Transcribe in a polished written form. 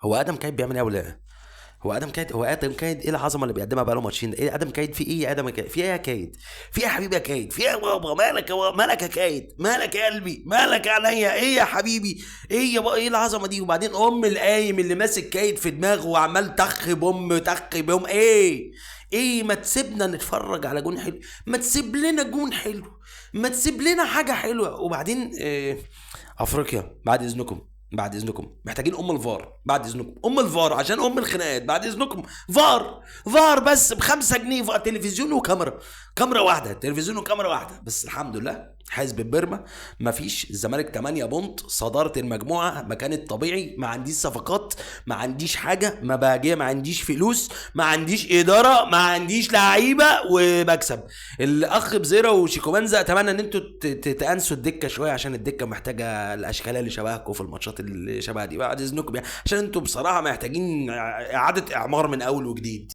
هو ادم كايد بيعمل ايه ولا إيه؟ هو ادم كايد ايه العظمه اللي بيقدمها بقاله ماتشين ده؟ ايه ادم كايد في ايه؟ يا ادم كايد في ايه؟ يا كايد في ايه يا حبيبي؟ يا كايد في ايه يا بابا؟ مالك يا بابا؟ مالك يا كايد؟ مالك يا قلبي؟ مالك يا عينيا؟ ايه يا حبيبي؟ ايه يا بابا؟ ايه العظمه دي؟ وبعدين القايم اللي ماسك كايد في دماغه وعمال تخ بوم ايه ما تسيبنا نتفرج على جون حلو؟ ما تسيب لنا جون حلو؟ ما تسيب لنا حاجه حلوه؟ وبعدين افريقيا بعد اذنكم، بعد اذنكم محتاجين الفار، بعد اذنكم الفار عشان الخناقات، بعد اذنكم فار. فار بس ب5 جنيه في تلفزيون وكاميرا، كاميرا واحده، تلفزيون وكاميرا واحده بس. الحمد لله حزب بيرما مفيش. الزمالك 8 بونت، صداره المجموعه مكان الطبيعي، ما عنديش صفقات، ما عنديش حاجه، ما باجي، ما عنديش فلوس، ما عنديش اداره، ما عنديش لعيبه، وبكسب. الاخ بزيرة وشيكومانزا اتمنى ان انتوا تانسوا الدكه شويه عشان الدكه محتاجه الاشكال اللي شبهكم في الماتشات اللي شبه دي، بعد اذنكم يعني، عشان انتوا بصراحه محتاجين اعاده اعمار من اول وجديد.